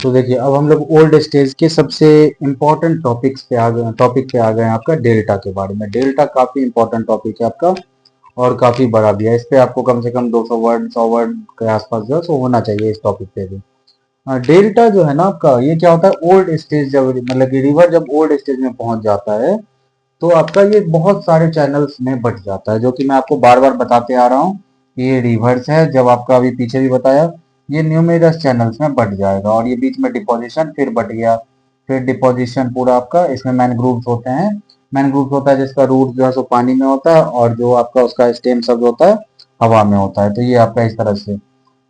तो देखिए अब हम लोग ओल्ड स्टेज के सबसे इम्पोर्टेंट टॉपिक पे आ गए हैं आपका डेल्टा के बारे में। डेल्टा काफी इम्पोर्टेंट टॉपिक है आपका और काफी बड़ा भी है। इस पे आपको कम से कम 200 वर्ड 100 वर्ड के आसपास जो है सो होना चाहिए इस टॉपिक पे भी। डेल्टा जो है ना आपका, ये क्या होता है, ओल्ड स्टेज जब मतलब कि रिवर जब ओल्ड स्टेज में पहुंच जाता है तो आपका ये बहुत सारे चैनल्स में बट जाता है, जो कि मैं आपको बार बार बताते आ रहा हूँ कि ये रिवर्स है। जब आपका अभी पीछे भी बताया, ये न्यूमेरस चैनल्स में बट जाएगा और ये बीच में डिपोजिशन फिर बट गया, फिर डिपोजिशन पूरा आपका इसमें मैनग्रूव्स होते हैं। मैनग्रूव्स होता है जिसका रूट जो है सो पानी में होता है और जो आपका उसका स्टेम सब होता है हवा में होता है। तो ये आपका इस तरह से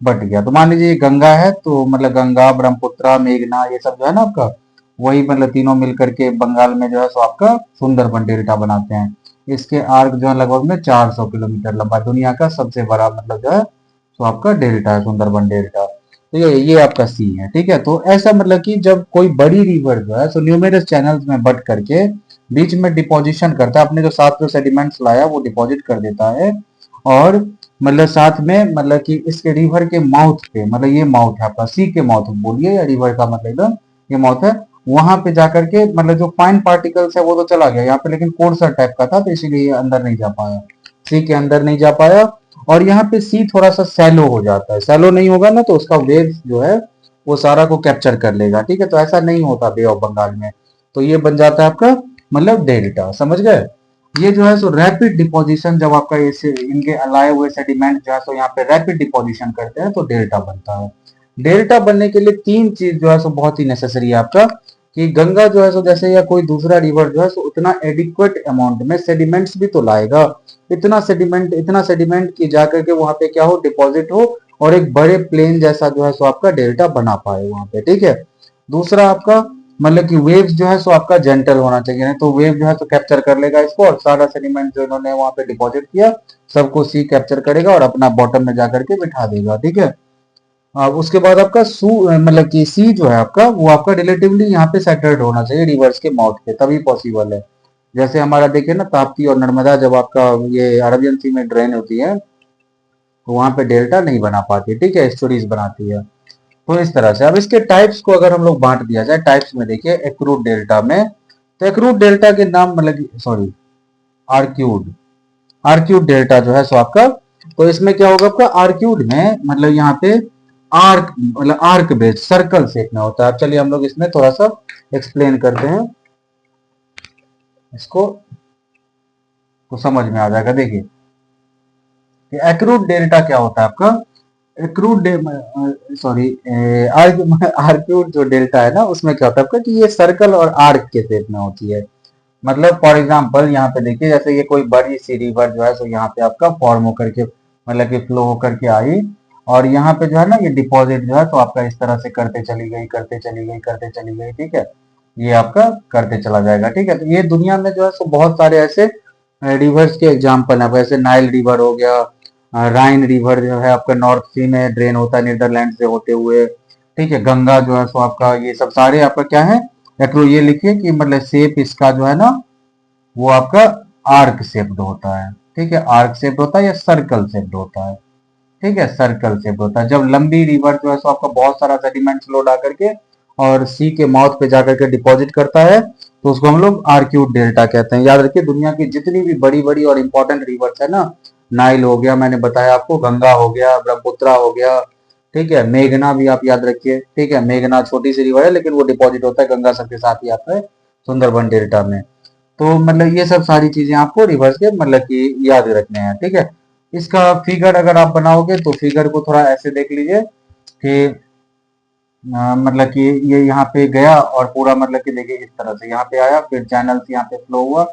बट गया। तो मान लीजिए ये गंगा है, तो मतलब गंगा, ब्रह्मपुत्रा, मेघना, ये सब जो है ना आपका, वही मतलब तीनों मिल करके बंगाल में जो है सो आपका सुंदरबन डेल्टा बनाते हैं। इसके आर्क जो है लगभग में 400 किलोमीटर लंबा, दुनिया का सबसे बड़ा मतलब जो है सो आपका डेल्टा है सुंदरबन डेल्टा। तो ये आपका सी है, ठीक है। तो ऐसा मतलब कि जब कोई बड़ी रिवर जो है सो न्यूमेरस चैनल्स में बट करके बीच में डिपोजिशन करता है, अपने जो साथ जो सेडिमेंट्स लाया वो डिपॉजिट कर देता है। और मतलब साथ में मतलब कि इस रिवर के माउथ पे, मतलब ये माउथ है आपका, सी के माउथ बोलिए या रिवर का मतलब एकदम ये माउथ है, वहां पे जाकर के मतलब जो फाइन पार्टिकल्स है वो तो चला गया यहाँ पे, लेकिन कोर्सर टाइप का था तो इसीलिए ये अंदर नहीं जा पाया, सी के अंदर नहीं जा पाया। और यहाँ पे सी थोड़ा सा सैलो हो जाता है, सैलो नहीं होगा ना तो उसका वेव जो है वो सारा को कैप्चर कर लेगा, ठीक है। तो ऐसा नहीं होता बे ऑफ बंगाल में। तो ये बन जाता है आपका मतलब डेल्टा, समझ गए। ये जो है सो रैपिड डिपोजिशन, जब आपका इसे इनके अलाए हुए सेडिमेंट जो है सो यहाँ पे रैपिड डिपोजिशन करते हैं तो डेल्टा बनता है। डेल्टा बनने के लिए तीन चीज जो है सो बहुत ही नेसेसरी है आपका, कि गंगा जो है सो जैसे या कोई दूसरा रिवर जो है सो उतना एडिक्वेट अमाउंट में सेडिमेंट्स भी तो लाएगा। इतना सेडिमेंट की जाकर के वहां पे क्या हो, डिपॉजिट हो और एक बड़े प्लेन जैसा जो है सो आपका डेल्टा बना पाए वहां पे, ठीक है। दूसरा आपका मतलब कि वेव्स जो है सो आपका जेंटल होना चाहिए, नहीं तो वेव जो है सो कैप्चर कर लेगा इसको और सारा सेडिमेंट जो इन्होंने वहां पे डिपॉजिट किया सबको सी कैप्चर करेगा और अपना बॉटम में जाकर के बिठा देगा, ठीक है। उसके बाद आपका मतलब कि सी जो है आपका, वो आपका रिलेटिवली यहाँ पे सेटल्ड होना चाहिए रिवर्स के माउथ पे, तभी पॉसिबल है। जैसे हमारा देखिए ना ताप्ती और नर्मदा, जब आपका ये अरबियन सी में ड्रेन होती है तो वहां पे डेल्टा नहीं बना पाती, ठीक है, स्टोरीज बनाती है। तो इस तरह से अब इसके टाइप्स को अगर हम लोग बांट दिया जाए टाइप्स में, देखिए एक्रूट डेल्टा में, तो एक्रूट डेल्टा के नाम मतलब सॉरी आर्क्यूड, आर्क्यूड डेल्टा जो है सो आपका, तो इसमें क्या होगा आपका, आर्क्यूड में मतलब यहाँ पे आर्क मतलब आर्क बेस सर्कल शेप में होता है। अब चलिए हम लोग इसमें थोड़ा सा एक्सप्लेन करते हैं इसको, तो समझ में आ जाएगा। देखिए कि एक्रूट डेल्टा क्या होता है आपका, एक्रूट सॉरी आर्क्यूट जो डेल्टा है ना उसमें क्या होता है आपका, कि ये सर्कल और आर्क के शेप में होती है। मतलब फॉर एग्जांपल यहाँ पे देखिए, जैसे ये कोई बड़ी सी रिवर जो है सो यहाँ पे आपका फॉर्म होकर के मतलब कि फ्लो होकर के आई और यहाँ पे जो है ना ये डिपॉजिट जो है तो आपका इस तरह से करते चली गई करते चली गई करते चली गई, ठीक है। ये आपका करते चला जाएगा, ठीक है। तो ये दुनिया में जो है सो बहुत सारे ऐसे रिवर्स के एग्जाम्पल है, वैसे नाइल रिवर हो गया, राइन रिवर जो है आपका नॉर्थ सी में ड्रेन होता है नीदरलैंड से होते हुए, ठीक है। गंगा जो है सो आपका, ये सब सारे आपका क्या है, एक्रो, ये लिखिए कि मतलब शेप इसका जो है ना वो आपका आर्क शेप्ड होता है, ठीक है। आर्क शेप्ड होता है या सर्कल शेप्ड होता है, ठीक है, सर्कल शेप्ड होता है। जब लंबी रिवर जो है सो आपका बहुत सारा सेडिमेंट्स लोड आकर के और सी के माउथ पे जाकर के डिपॉजिट करता है तो उसको हम लोग आर्क्यूट डेल्टा कहते हैं। याद रखिए दुनिया की जितनी भी बड़ी बड़ी और इंपॉर्टेंट रिवर्स है ना, नाइल हो गया, मैंने बताया आपको, गंगा हो गया, ब्रह्मपुत्रा हो गया, ठीक है, मेघना भी आप याद रखिए, ठीक है। मेघना छोटी सी रिवर है लेकिन वो डिपॉजिट होता है गंगा सबके साथ ही आता है सुंदरबन डेल्टा में। तो मतलब ये सब सारी चीजें आपको रिवर्स के मतलब कि याद रखने हैं, ठीक है। इसका फिगर अगर आप बनाओगे तो फिगर को थोड़ा ऐसे देख लीजिए कि मतलब कि ये यहाँ पे गया और पूरा मतलब कि देखिए इस तरह से यहाँ पे आया, फिर चैनल से यहाँ पे फ्लो हुआ,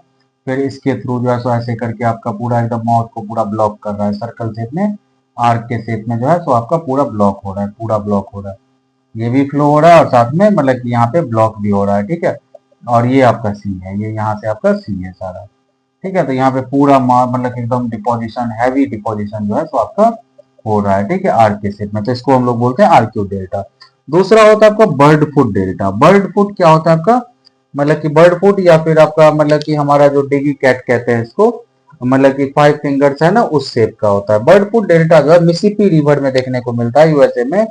फिर इसके थ्रू जो है सो ऐसे करके आपका पूरा एकदम माउथ को पूरा ब्लॉक कर रहा है सर्कल शेप में, आर्क के शेप में जो है सो आपका पूरा ब्लॉक हो रहा है, पूरा ब्लॉक हो रहा है। ये भी फ्लो हो रहा है और साथ में मतलब कि यहाँ पे ब्लॉक भी हो रहा है, ठीक है। और ये आपका सी है, ये यहाँ से आपका सी है सारा, ठीक है। तो यहाँ पे पूरा मतलब कि एकदम डिपोजिशन, हैवी डिपोजिशन जो है सो आपका हो रहा है, ठीक है, आर्क के शेप में। तो इसको हम लोग बोलते हैं आर्क्यू डेल्टा। दूसरा होता है आपका bird foot delta. Bird foot क्या होता है आपका, मतलब कि बर्ड फुट या फिर आपका मतलब कि हमारा जो डिगी कैट कहते हैं इसको, मतलब कि 5 फिंगर्स है ना उस शेप का होता है। बर्ड फुट डेल्टा जो है मिसिसिपी रिवर में देखने को मिलता है यूएसए में,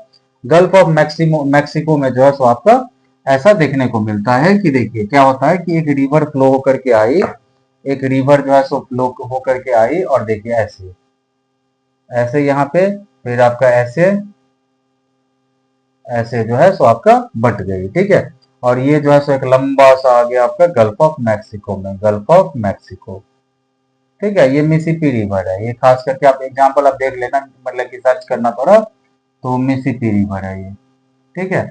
गल्फ ऑफ मैक्सिको में जो है सो आपका ऐसा देखने को मिलता है कि देखिए क्या होता है कि एक रिवर फ्लो होकर के आई, एक रिवर जो है सो फ्लो होकर के आई और देखिए ऐसे ऐसे यहाँ पे, फिर आपका ऐसे ऐसे जो है सो आपका बट गई, ठीक है। और ये जो है सो एक लंबा सा आ गया आपका गल्फ ऑफ मैक्सिको में, गल्फ ऑफ मैक्सिको, ठीक है। ये मिसिसिपी रिवर है, ये खास करके आप एग्जांपल आप देख लेना, मतलब कि सर्च करना थोड़ा, तो मिसिसिपी रिवर है ये, ठीक है।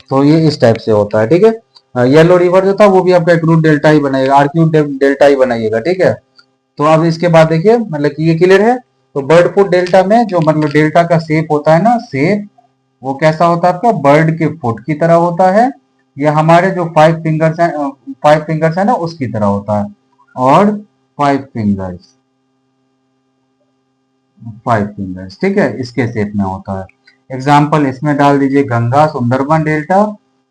तो ये इस टाइप से होता है, ठीक है। येलो रिवर जो था वो भी आपका एक्रूट डेल्टा ही बनाएगा, आर्क्यूट डेल्टा ही बनाइएगा, ठीक है। तो अब इसके बाद देखिए मतलब कि ये क्लियर है। तो बर्ड फुट डेल्टा में जो मतलब डेल्टा का शेप होता है ना, शेप वो कैसा होता है आपका, बर्ड के फुट की तरह होता है, या हमारे जो फाइव फिंगर्स है ना उसकी तरह होता है, और फाइव फिंगर्स, फाइव फिंगर्स, ठीक है, इसके शेप में होता है। एग्जाम्पल इसमें डाल दीजिए गंगा सुंदरबन डेल्टा,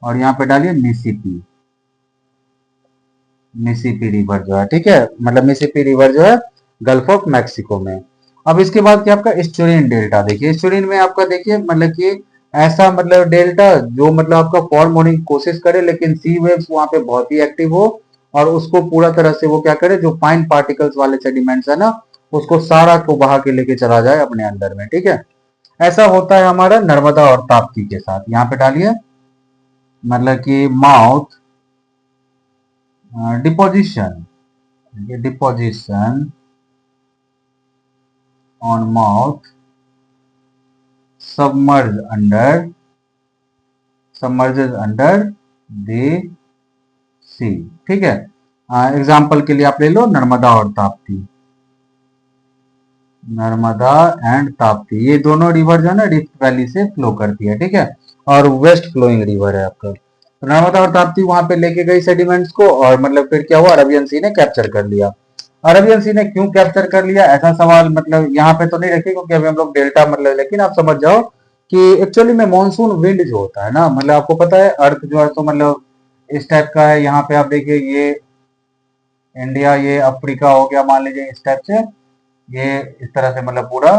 और यहाँ पे डालिए मिसिसिपी, मिसिसिपी रिवर जो है, ठीक है, मतलब मिसिसिपी रिवर जो है गल्फ ऑफ मैक्सिको में। अब इसके बाद क्या आपका स्टूरिन डेल्टा, देखिए स्टूरिन में आपका देखिए मतलब कि ऐसा मतलब डेल्टा जो मतलब आपका फॉर्म होने की कोशिश करे, लेकिन सी वेव्स वहां पे बहुत ही एक्टिव हो, और उसको पूरा तरह से वो क्या करे, जो फाइन पार्टिकल्स वाले सेडिमेंट्स है ना उसको सारा को बहा के लेके चला जाए अपने अंदर में, ठीक है। ऐसा होता है हमारा नर्मदा और ताप्ती के साथ। यहाँ पे डालिए मतलब कि माउथ डिपोजिशन, ये deposition on mouth submerged under, submerges under the sea, ठीक है। एग्जाम्पल के लिए आप ले लो नर्मदा और ताप्ती, नर्मदा एंड ताप्ती, ये दोनों रिवर जो है ना रिफ्ट वैली से फ्लो करती है, ठीक है, और वेस्ट फ्लोइंग रिवर है आपका। तो नर्मदा और ताप्ती वहां पे लेके गई सेडिमेंट्स को, और मतलब फिर क्या हुआ, अरबियन सी ने कैप्चर कर लिया। अरबियन सी ने क्यों कैप्चर कर लिया, ऐसा सवाल मतलब यहाँ पे तो नहीं रखे, क्योंकि अभी हम लोग डेल्टा मतलब, लेकिन आप समझ जाओ कि एक्चुअली में मॉनसून विंड जो होता है ना, मतलब आपको पता है अर्थ जो है तो मतलब इस टाइप का है। यहाँ पे आप देखिए ये इंडिया, ये अफ्रीका हो गया मान लीजिए इस टाइप से, ये इस तरह से मतलब पूरा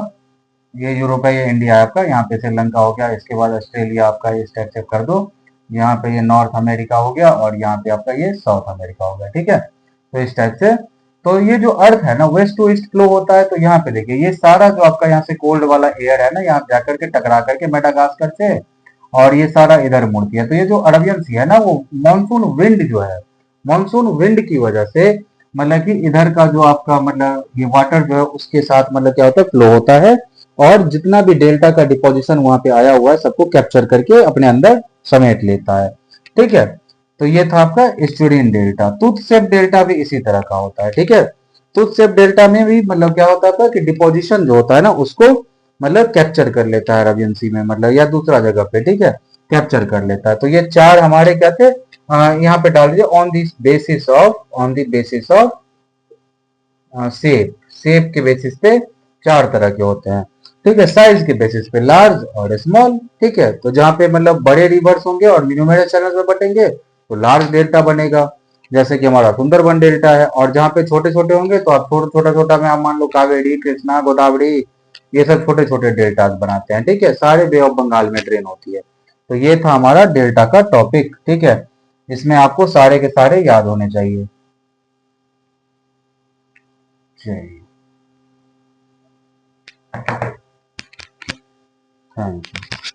ये यूरोप है, ये इंडिया है आपका, यहाँ पे श्रीलंका हो गया, इसके बाद ऑस्ट्रेलिया आपका इस टाइप से कर दो, यहाँ पे ये नॉर्थ अमेरिका हो गया, और यहाँ पे आपका ये साउथ अमेरिका हो गया, ठीक है। तो इस टाइप से, तो ये जो अर्थ है ना वेस्ट टू ईस्ट फ्लो होता है, तो यहाँ पे देखिए ये सारा जो आपका यहाँ से कोल्ड वाला एयर है ना, यहाँ जाकर के टकरा करके मेडागास्कर से, और ये सारा इधर मुड़ती है। तो ये जो अरबियन सी है ना, वो मानसून विंड जो है, मानसून विंड की वजह से मतलब कि इधर का जो आपका मतलब ये वाटर जो है उसके साथ मतलब क्या होता है, फ्लो होता है, और जितना भी डेल्टा का डिपोजिशन वहां पे आया हुआ है सबको कैप्चर करके अपने अंदर समेट लेता है, ठीक है। तो ये था आपका estuarine delta. Tooth shape delta भी इसी तरह का होता है, ठीक है। टूथ शेप डेल्टा में भी मतलब क्या होता है कि डिपोजिशन जो होता है ना उसको मतलब कैप्चर कर लेता है अरबियन सी में, मतलब या दूसरा जगह पे, ठीक है, कैप्चर कर लेता है। तो ये चार हमारे क्या थे, यहाँ पे डाल दीजिए on this basis of, on the basis of shape, shape के बेसिस पे चार तरह के होते हैं, ठीक है। साइज के बेसिस पे लार्ज और स्मॉल, ठीक है। तो जहां पे मतलब बड़े रिवर्स होंगे और न्यूमेरस चैनल में बटेंगे तो लार्ज डेल्टा बनेगा, जैसे कि हमारा सुंदरबन डेल्टा है। और जहां पे छोटे छोटे होंगे तो आप छोटा छोटा में आप मान लो कावेरी, कृष्णा, गोदावरी, ये सब छोटे छोटे डेल्टास बनाते हैं, ठीक है। सारे बे ऑफ बंगाल में ड्रेन होती है। तो ये था हमारा डेल्टा का टॉपिक, ठीक है। इसमें आपको सारे के सारे याद होने चाहिए। चलिए, थैंक यू।